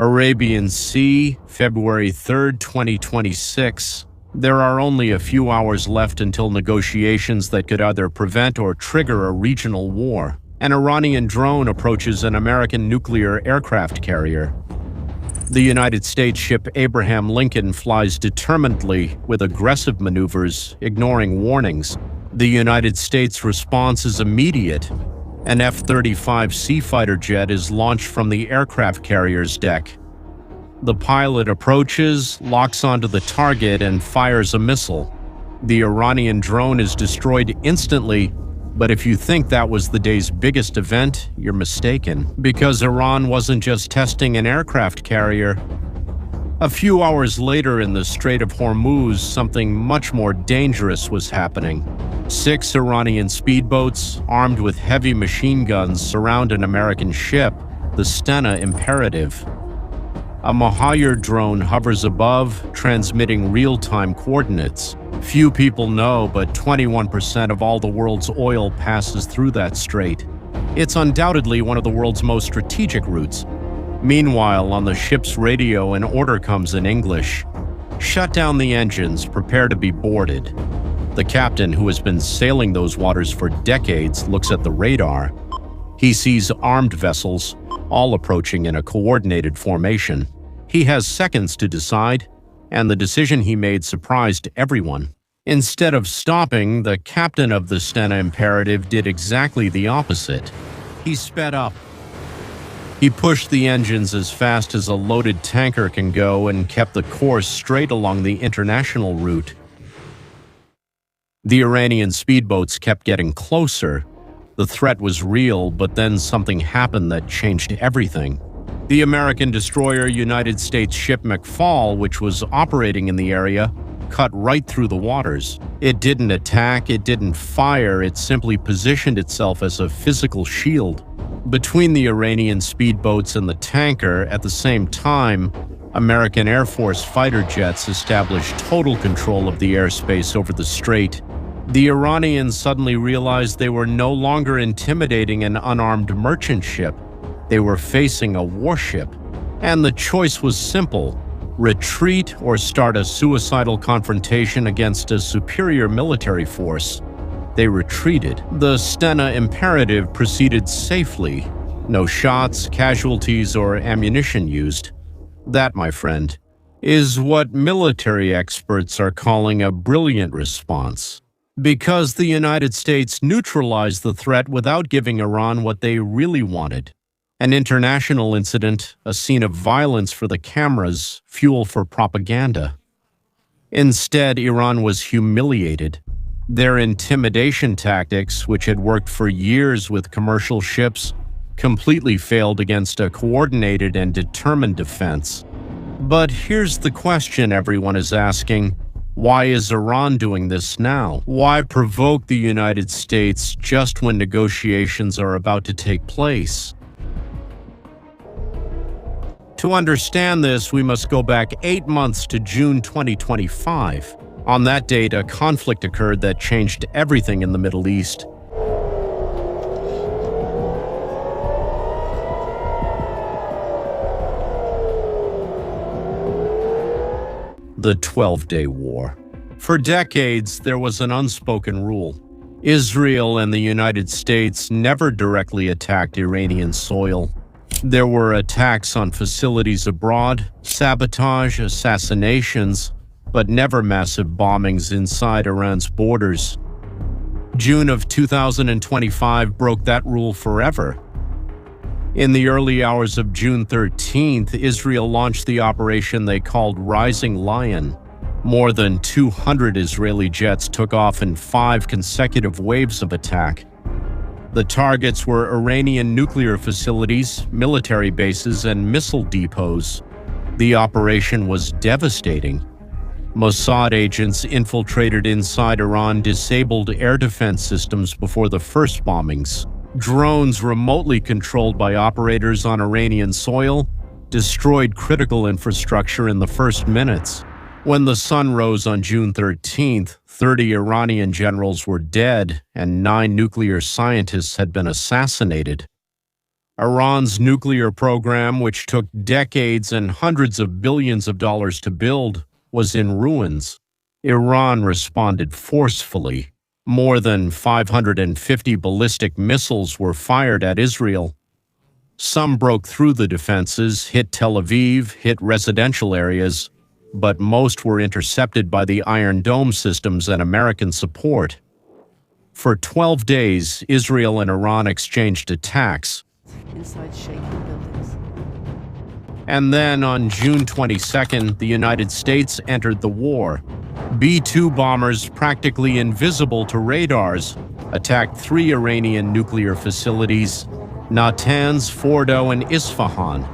Arabian Sea, February 3rd, 2026. There are only a few hours left until negotiations that could either prevent or trigger a regional war. An Iranian drone approaches an American nuclear aircraft carrier. The United States ship Abraham Lincoln flies determinedly with aggressive maneuvers, ignoring warnings. The United States response is immediate. An F-35 Seafighter jet is launched from the aircraft carrier's deck. The pilot approaches, locks onto the target, and fires a missile. The Iranian drone is destroyed instantly, but if you think that was the day's biggest event, you're mistaken, because Iran wasn't just testing an aircraft carrier. A few hours later in the Strait of Hormuz, something much more dangerous was happening. 6 Iranian speedboats, armed with heavy machine guns, surround an American ship, the Stena Imperative. A Mahayir drone hovers above, transmitting real-time coordinates. Few people know, but 21% of all the world's oil passes through that strait. It's undoubtedly one of the world's most strategic routes. Meanwhile, on the ship's radio, an order comes in English. Shut down the engines, prepare to be boarded. The captain, who has been sailing those waters for decades, looks at the radar. He sees armed vessels, all approaching in a coordinated formation. He has seconds to decide, and the decision he made surprised everyone. Instead of stopping, the captain of the Stena Imperative did exactly the opposite. He sped up. He pushed the engines as fast as a loaded tanker can go and kept the course straight along the international route. The Iranian speedboats kept getting closer. The threat was real, but then something happened that changed everything. The American destroyer United States ship McFall, which was operating in the area, cut right through the waters. It didn't attack, it didn't fire, it simply positioned itself as a physical shield. Between the Iranian speedboats and the tanker, at the same time, American Air Force fighter jets established total control of the airspace over the strait. The Iranians suddenly realized they were no longer intimidating an unarmed merchant ship. They were facing a warship. And the choice was simple: retreat or start a suicidal confrontation against a superior military force. They retreated. The Stena Imperative proceeded safely. No shots, casualties, or ammunition used. That, my friend, is what military experts are calling a brilliant response. Because the United States neutralized the threat without giving Iran what they really wanted. An international incident, a scene of violence for the cameras, fuel for propaganda. Instead, Iran was humiliated. Their intimidation tactics, which had worked for years with commercial ships, completely failed against a coordinated and determined defense. But here's the question everyone is asking: why is Iran doing this now? Why provoke the United States just when negotiations are about to take place? To understand this, we must go back 8 months to June 2025. On that date, a conflict occurred that changed everything in the Middle East. The 12-Day War. For decades, there was an unspoken rule. Israel and the United States never directly attacked Iranian soil. There were attacks on facilities abroad, sabotage, assassinations, but never massive bombings inside Iran's borders. June of 2025 broke that rule forever. In the early hours of June 13th, Israel launched the operation they called Rising Lion. More than 200 Israeli jets took off in 5 consecutive waves of attack. The targets were Iranian nuclear facilities, military bases, and missile depots. The operation was devastating. Mossad agents infiltrated inside Iran, disabled air defense systems before the first bombings. Drones remotely controlled by operators on Iranian soil destroyed critical infrastructure in the first minutes. When the sun rose on June 13th, 30 Iranian generals were dead and 9 nuclear scientists had been assassinated. Iran's nuclear program, which took decades and hundreds of billions of dollars to build, was in ruins. Iran responded forcefully. More than 550 ballistic missiles were fired at Israel. Some broke through the defenses, hit Tel Aviv, hit residential areas, but most were intercepted by the Iron Dome systems and American support. For 12 days, Israel and Iran exchanged attacks. Inside shaking buildings. And then on June 22nd, the United States entered the war. B-2 bombers, practically invisible to radars, attacked 3 Iranian nuclear facilities, Natanz, Fordo, and Isfahan.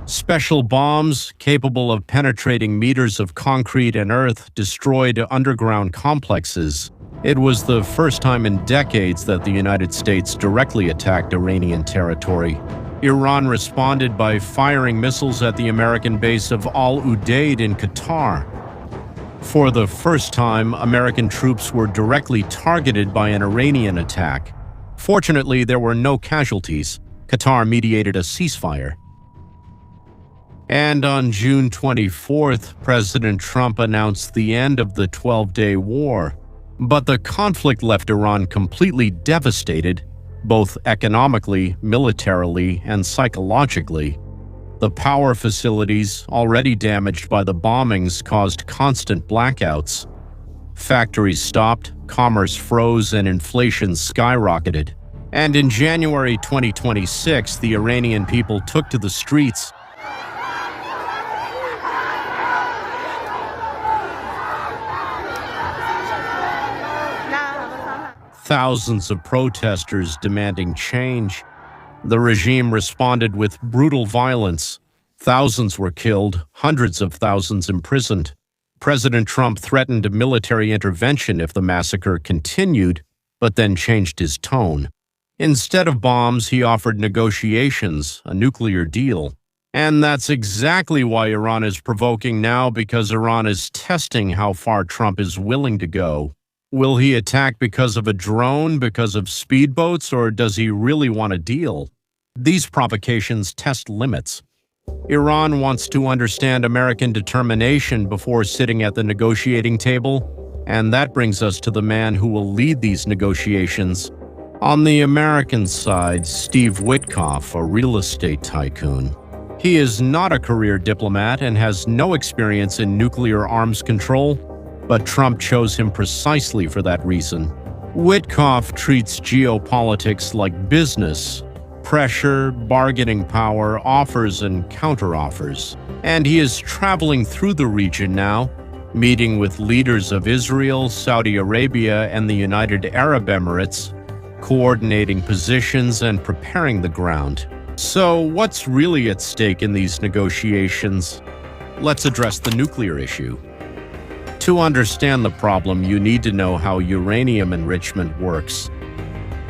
Special bombs, capable of penetrating meters of concrete and earth, destroyed underground complexes. It was the first time in decades that the United States directly attacked Iranian territory. Iran responded by firing missiles at the American base of Al Udeid in Qatar. For the first time, American troops were directly targeted by an Iranian attack. Fortunately, there were no casualties. Qatar mediated a ceasefire. And on June 24th, President Trump announced the end of the 12-day war. But the conflict left Iran completely devastated, both economically, militarily, and psychologically. The power facilities, already damaged by the bombings, caused constant blackouts. Factories stopped, commerce froze, and inflation skyrocketed. And in January 2026, the Iranian people took to the streets. Thousands of protesters demanding change. The regime responded with brutal violence. Thousands were killed, hundreds of thousands imprisoned. President Trump threatened a military intervention if the massacre continued, but then changed his tone. Instead of bombs, he offered negotiations, a nuclear deal. And that's exactly why Iran is provoking now, because Iran is testing how far Trump is willing to go. Will he attack because of a drone, because of speedboats, or does he really want a deal? These provocations test limits. Iran wants to understand American determination before sitting at the negotiating table, and that brings us to the man who will lead these negotiations. On the American side, Steve Witkoff, a real estate tycoon. He is not a career diplomat and has no experience in nuclear arms control, but Trump chose him precisely for that reason. Witkoff treats geopolitics like business: pressure, bargaining power, offers and counteroffers. And he is traveling through the region now, meeting with leaders of Israel, Saudi Arabia, and the United Arab Emirates, coordinating positions and preparing the ground. So what's really at stake in these negotiations? Let's address the nuclear issue. To understand the problem, you need to know how uranium enrichment works.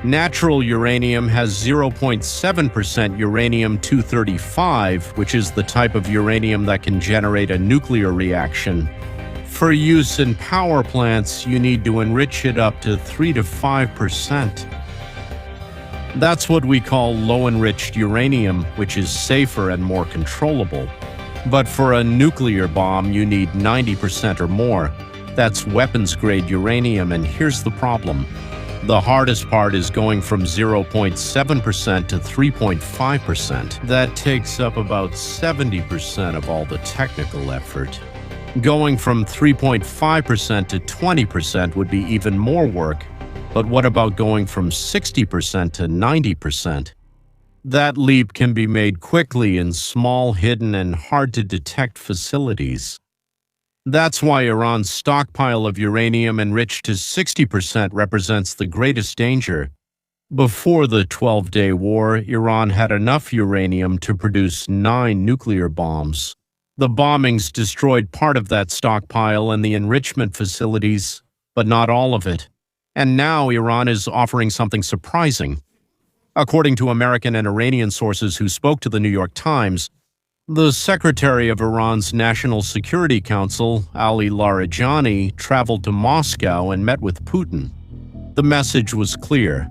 Natural uranium has 0.7% uranium-235, which is the type of uranium that can generate a nuclear reaction. For use in power plants, you need to enrich it up to 3 to 5%. That's what we call low-enriched uranium, which is safer and more controllable. But for a nuclear bomb, you need 90% or more. That's weapons-grade uranium, and here's the problem. The hardest part is going from 0.7% to 3.5%. That takes up about 70% of all the technical effort. Going from 3.5% to 20% would be even more work. But what about going from 60% to 90%? That leap can be made quickly in small, hidden, and hard-to-detect facilities. That's why Iran's stockpile of uranium enriched to 60% represents the greatest danger. Before the 12-day war, Iran had enough uranium to produce 9 nuclear bombs. The bombings destroyed part of that stockpile and the enrichment facilities, but not all of it. And now Iran is offering something surprising. According to American and Iranian sources who spoke to the New York Times, the Secretary of Iran's National Security Council, Ali Larijani, traveled to Moscow and met with Putin. The message was clear.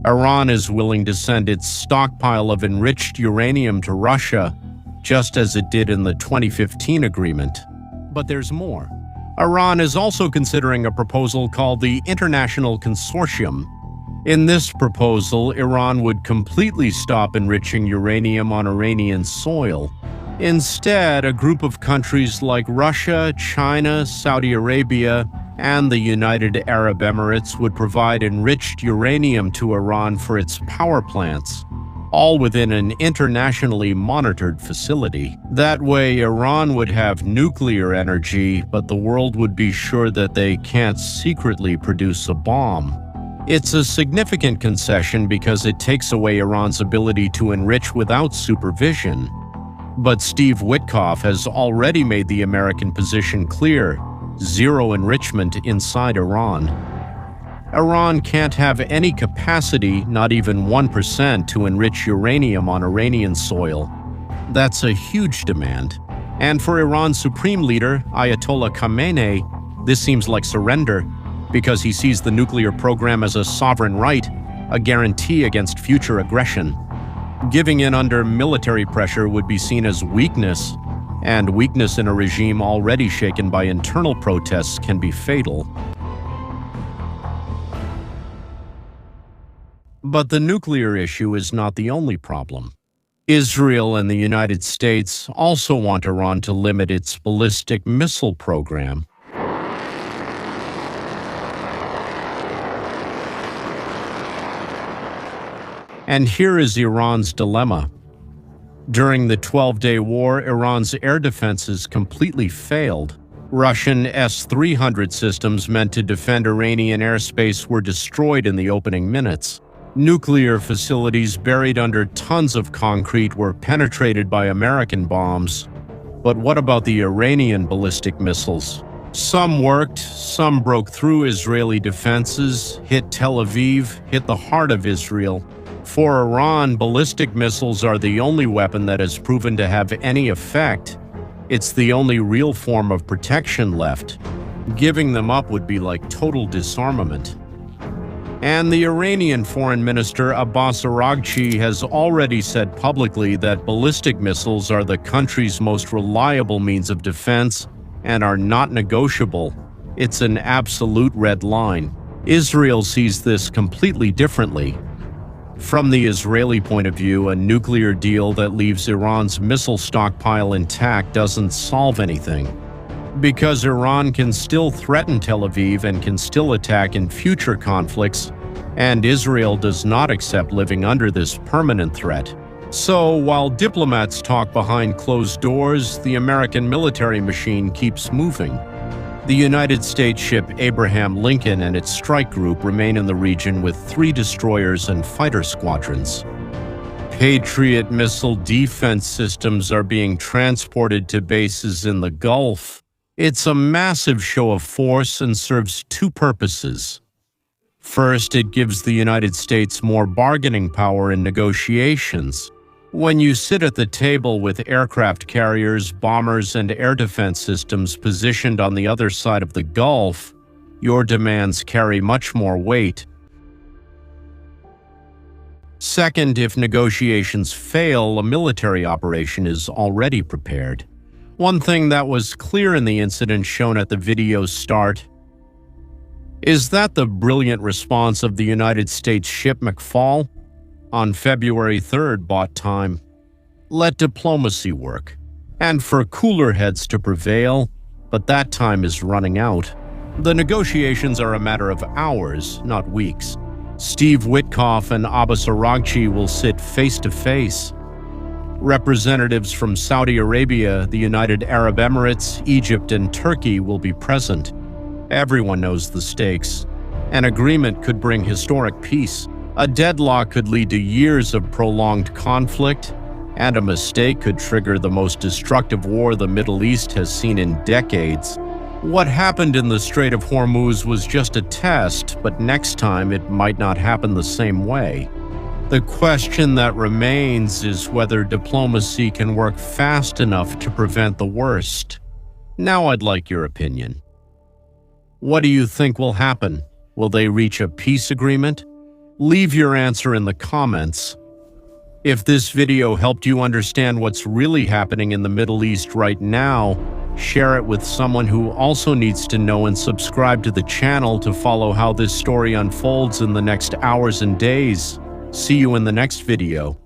Iran is willing to send its stockpile of enriched uranium to Russia, just as it did in the 2015 agreement. But there's more. Iran is also considering a proposal called the International Consortium. In this proposal, Iran would completely stop enriching uranium on Iranian soil. Instead, a group of countries like Russia, China, Saudi Arabia, and the United Arab Emirates would provide enriched uranium to Iran for its power plants, all within an internationally monitored facility. That way, Iran would have nuclear energy, but the world would be sure that they can't secretly produce a bomb. It's a significant concession because it takes away Iran's ability to enrich without supervision. But Steve Witkoff has already made the American position clear: zero enrichment inside Iran. Iran can't have any capacity, not even 1%, to enrich uranium on Iranian soil. That's a huge demand. And for Iran's supreme leader, Ayatollah Khamenei, this seems like surrender, because he sees the nuclear program as a sovereign right, a guarantee against future aggression. Giving in under military pressure would be seen as weakness, and weakness in a regime already shaken by internal protests can be fatal. But the nuclear issue is not the only problem. Israel and the United States also want Iran to limit its ballistic missile program. And here is Iran's dilemma. During the 12-day war, Iran's air defenses completely failed. Russian S-300 systems meant to defend Iranian airspace were destroyed in the opening minutes. Nuclear facilities buried under tons of concrete were penetrated by American bombs. But what about the Iranian ballistic missiles? Some worked, some broke through Israeli defenses, hit Tel Aviv, hit the heart of Israel. For Iran, ballistic missiles are the only weapon that has proven to have any effect. It's the only real form of protection left. Giving them up would be like total disarmament. And the Iranian Foreign Minister Abbas Araghchi has already said publicly that ballistic missiles are the country's most reliable means of defense and are not negotiable. It's an absolute red line. Israel sees this completely differently. From the Israeli point of view, a nuclear deal that leaves Iran's missile stockpile intact doesn't solve anything. Because Iran can still threaten Tel Aviv and can still attack in future conflicts, and Israel does not accept living under this permanent threat. So, while diplomats talk behind closed doors, the American military machine keeps moving. The United States ship Abraham Lincoln and its strike group remain in the region with 3 destroyers and fighter squadrons. Patriot missile defense systems are being transported to bases in the Gulf. It's a massive show of force and serves 2 purposes. First, it gives the United States more bargaining power in negotiations. When you sit at the table with aircraft carriers, bombers, and air defense systems positioned on the other side of the Gulf, your demands carry much more weight. Second, if negotiations fail, a military operation is already prepared. One thing that was clear in the incident shown at the video's start is that the brilliant response of the United States ship McFall on February 3rd bought time. Let diplomacy work, and for cooler heads to prevail, but that time is running out. The negotiations are a matter of hours, not weeks. Steve Witkoff and Abbas Araghchi will sit face to face. Representatives from Saudi Arabia, the United Arab Emirates, Egypt, and Turkey will be present. Everyone knows the stakes. An agreement could bring historic peace. A deadlock could lead to years of prolonged conflict, and a mistake could trigger the most destructive war the Middle East has seen in decades. What happened in the Strait of Hormuz was just a test, but next time it might not happen the same way. The question that remains is whether diplomacy can work fast enough to prevent the worst. Now I'd like your opinion. What do you think will happen? Will they reach a peace agreement? Leave your answer in the comments. If this video helped you understand what's really happening in the Middle East right now, share it with someone who also needs to know, and subscribe to the channel to follow how this story unfolds in the next hours and days. See you in the next video.